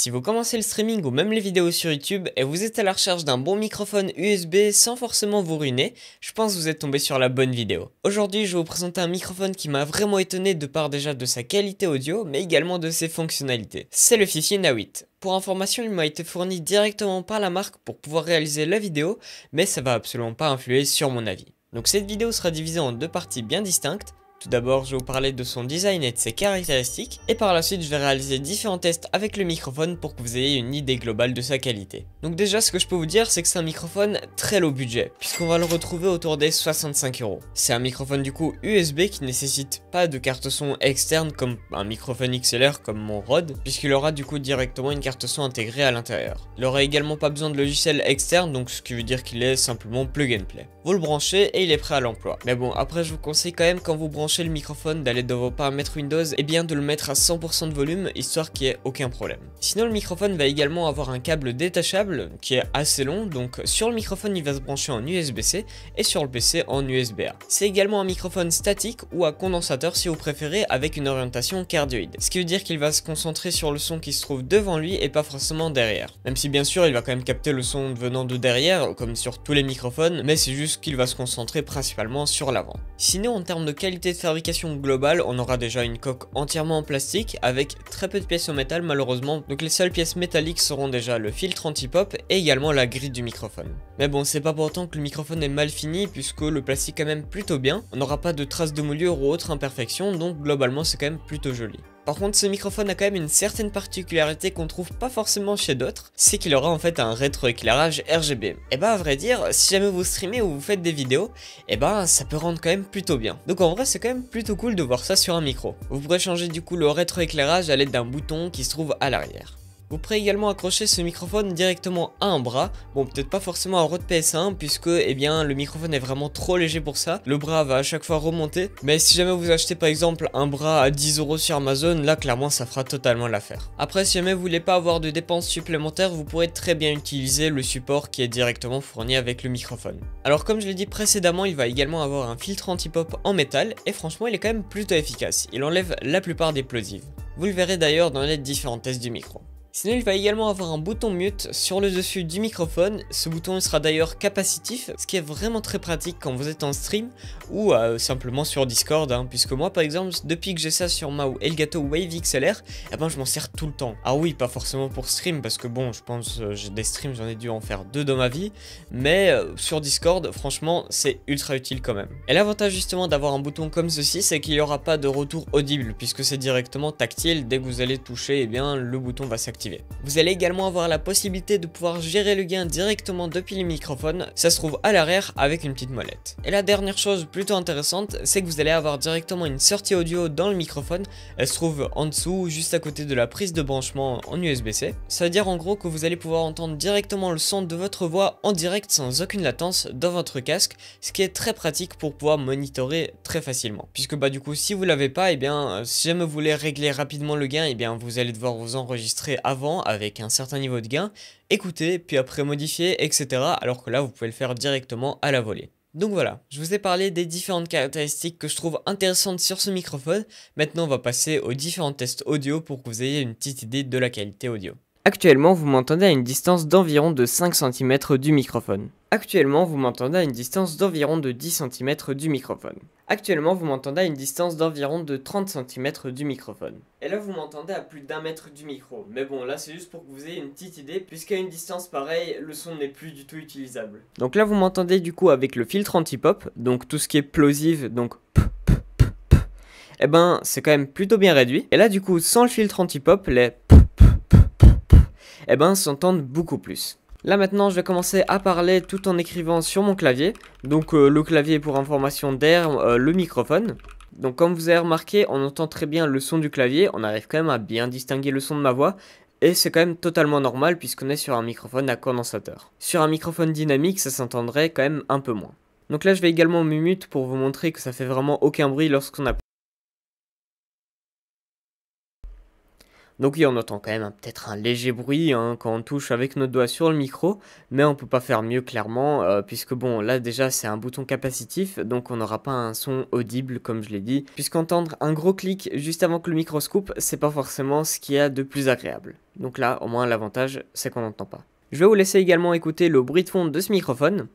Si vous commencez le streaming ou même les vidéos sur YouTube et vous êtes à la recherche d'un bon microphone USB sans forcément vous ruiner, je pense que vous êtes tombé sur la bonne vidéo. Aujourd'hui, je vais vous présenter un microphone qui m'a vraiment étonné de part déjà de sa qualité audio, mais également de ses fonctionnalités. C'est le Fifi Na8. Pour information, il m'a été fourni directement par la marque pour pouvoir réaliser la vidéo, mais ça va absolument pas influer sur mon avis. Donc cette vidéo sera divisée en deux parties bien distinctes. Tout d'abord, je vais vous parler de son design et de ses caractéristiques, et par la suite, je vais réaliser différents tests avec le microphone pour que vous ayez une idée globale de sa qualité. Donc déjà, ce que je peux vous dire, c'est que c'est un microphone très low budget, puisqu'on va le retrouver autour des 65 €. C'est un microphone du coup USB qui nécessite pas de carte son externe comme un microphone XLR comme mon Rode, puisqu'il aura du coup directement une carte son intégrée à l'intérieur. Il aura également pas besoin de logiciel externe, donc ce qui veut dire qu'il est simplement plug and play. Vous le branchez et il est prêt à l'emploi. Mais bon, après je vous conseille quand même quand vous branchez le microphone d'aller dans vos paramètres Windows et bien de le mettre à 100% de volume histoire qu'il n'y ait aucun problème. Sinon le microphone va également avoir un câble détachable qui est assez long, donc sur le microphone il va se brancher en USB-C et sur le PC en USB-A. C'est également un microphone statique ou à condensateur si vous préférez avec une orientation cardioïde. Ce qui veut dire qu'il va se concentrer sur le son qui se trouve devant lui et pas forcément derrière. Même si bien sûr il va quand même capter le son venant de derrière comme sur tous les microphones, mais c'est juste qu'il va se concentrer principalement sur l'avant. Sinon en termes de qualité de fabrication globale, on aura déjà une coque entièrement en plastique avec très peu de pièces en métal malheureusement, donc les seules pièces métalliques seront déjà le filtre anti-pop et également la grille du microphone. Mais bon, c'est pas pour autant que le microphone est mal fini puisque le plastique est quand même plutôt bien, on n'aura pas de traces de moulure ou autre imperfection, donc globalement c'est quand même plutôt joli. Par contre, ce microphone a quand même une certaine particularité qu'on trouve pas forcément chez d'autres, c'est qu'il aura en fait un rétroéclairage RGB. Et bah à vrai dire, si jamais vous streamez ou vous faites des vidéos, et bah ça peut rendre quand même plutôt bien. Donc en vrai c'est quand même plutôt cool de voir ça sur un micro. Vous pourrez changer du coup le rétroéclairage à l'aide d'un bouton qui se trouve à l'arrière. Vous pourrez également accrocher ce microphone directement à un bras, bon peut-être pas forcément un Rode PS1 puisque eh bien le microphone est vraiment trop léger pour ça, le bras va à chaque fois remonter, mais si jamais vous achetez par exemple un bras à 10 € sur Amazon, là clairement ça fera totalement l'affaire. Après si jamais vous voulez pas avoir de dépenses supplémentaires, vous pourrez très bien utiliser le support qui est directement fourni avec le microphone. Alors comme je l'ai dit précédemment, il va également avoir un filtre anti-pop en métal et franchement il est quand même plutôt efficace, il enlève la plupart des plosives. Vous le verrez d'ailleurs dans les différents tests du micro. Sinon il va également avoir un bouton mute sur le dessus du microphone, ce bouton sera d'ailleurs capacitif, ce qui est vraiment très pratique quand vous êtes en stream ou simplement sur Discord, puisque moi par exemple depuis que j'ai ça sur ma Elgato Wave XLR, eh ben je m'en sers tout le temps. Ah oui, pas forcément pour stream parce que bon je pense j'ai des streams, j'en ai dû en faire 2 dans ma vie, mais sur Discord franchement c'est ultra utile quand même. Et l'avantage justement d'avoir un bouton comme ceci, c'est qu'il n'y aura pas de retour audible puisque c'est directement tactile, dès que vous allez toucher, eh bien le bouton va s'activer. Vous allez également avoir la possibilité de pouvoir gérer le gain directement depuis le microphone, ça se trouve à l'arrière avec une petite molette. Et la dernière chose plutôt intéressante, c'est que vous allez avoir directement une sortie audio dans le microphone, elle se trouve en dessous, juste à côté de la prise de branchement en USB-C. Ça veut dire en gros que vous allez pouvoir entendre directement le son de votre voix en direct sans aucune latence dans votre casque, ce qui est très pratique pour pouvoir monitorer très facilement. Puisque bah du coup si vous l'avez pas, et bien si jamais vous voulez régler rapidement le gain, et bien vous allez devoir vous enregistrer avant avec un certain niveau de gain, écouter, puis après modifier, etc. Alors que là, vous pouvez le faire directement à la volée. Donc voilà, je vous ai parlé des différentes caractéristiques que je trouve intéressantes sur ce microphone. Maintenant, on va passer aux différents tests audio pour que vous ayez une petite idée de la qualité audio. Actuellement, vous m'entendez à une distance d'environ de 5 cm du microphone. Actuellement, vous m'entendez à une distance d'environ de 10 cm du microphone. Actuellement, vous m'entendez à une distance d'environ de 30 cm du microphone. Et là, vous m'entendez à plus d'1 mètre du micro. Mais bon, là, c'est juste pour que vous ayez une petite idée, puisqu'à une distance pareille, le son n'est plus du tout utilisable. Donc là, vous m'entendez du coup avec le filtre anti-pop, donc tout ce qui est plosive, donc eh ben, c'est quand même plutôt bien réduit. Et là, du coup, sans le filtre anti-pop, les eh ben, s'entendent beaucoup plus. Là maintenant je vais commencer à parler tout en écrivant sur mon clavier. Donc le clavier pour information derrière le microphone. Donc comme vous avez remarqué, on entend très bien le son du clavier, on arrive quand même à bien distinguer le son de ma voix. Et c'est quand même totalement normal puisqu'on est sur un microphone à condensateur. Sur un microphone dynamique, ça s'entendrait quand même un peu moins. Donc là je vais également me mute pour vous montrer que ça fait vraiment aucun bruit lorsqu'on a... Donc oui, on entend quand même peut-être un léger bruit hein, quand on touche avec nos doigts sur le micro, mais on peut pas faire mieux clairement, puisque bon, là déjà c'est un bouton capacitif, donc on n'aura pas un son audible comme je l'ai dit, puisqu'entendre un gros clic juste avant que le micro se coupe, c'est pas forcément ce qu'il y a de plus agréable. Donc là, au moins l'avantage, c'est qu'on n'entend pas. Je vais vous laisser également écouter le bruit de fond de ce microphone.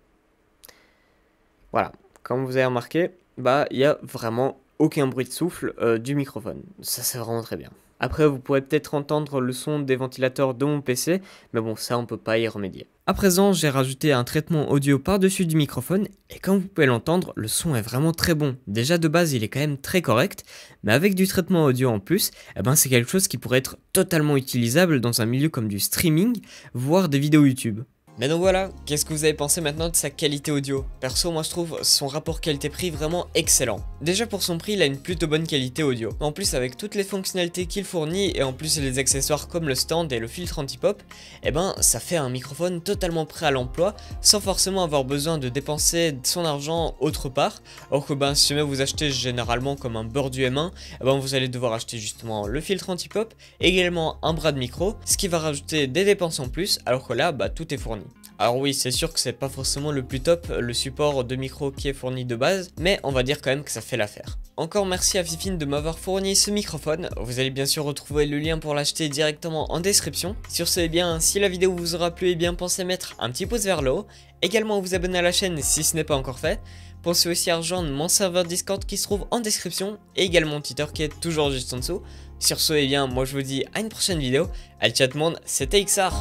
Voilà, comme vous avez remarqué, bah il y a vraiment aucun bruit de souffle du microphone. Ça c'est vraiment très bien. Après, vous pourrez peut-être entendre le son des ventilateurs de mon PC, mais bon, ça on peut pas y remédier. À présent, j'ai rajouté un traitement audio par-dessus du microphone, et comme vous pouvez l'entendre, le son est vraiment très bon. Déjà de base, il est quand même très correct, mais avec du traitement audio en plus, eh ben, c'est quelque chose qui pourrait être totalement utilisable dans un milieu comme du streaming, voire des vidéos YouTube. Mais donc voilà, qu'est-ce que vous avez pensé maintenant de sa qualité audio? Perso, moi je trouve son rapport qualité-prix vraiment excellent. Déjà pour son prix, il a une plutôt bonne qualité audio. En plus avec toutes les fonctionnalités qu'il fournit et en plus les accessoires comme le stand et le filtre anti-pop, eh ben ça fait un microphone totalement prêt à l'emploi sans forcément avoir besoin de dépenser son argent autre part. Alors que ben si jamais vous achetez généralement comme un bord du M1, eh ben vous allez devoir acheter justement le filtre anti-pop, également un bras de micro, ce qui va rajouter des dépenses en plus alors que là bah tout est fourni. Alors oui, c'est sûr que c'est pas forcément le plus top, le support de micro qui est fourni de base, mais on va dire quand même que ça fait l'affaire. Encore merci à Fifine de m'avoir fourni ce microphone, vous allez bien sûr retrouver le lien pour l'acheter directement en description. Sur ce, eh bien, si la vidéo vous aura plu, eh bien pensez à mettre un petit pouce vers le haut, également à vous abonner à la chaîne si ce n'est pas encore fait. Pensez aussi à rejoindre mon serveur Discord qui se trouve en description, et également mon Twitter qui est toujours juste en dessous. Sur ce, eh bien, moi je vous dis à une prochaine vidéo. Allez, ciao tout le monde, c'était XR.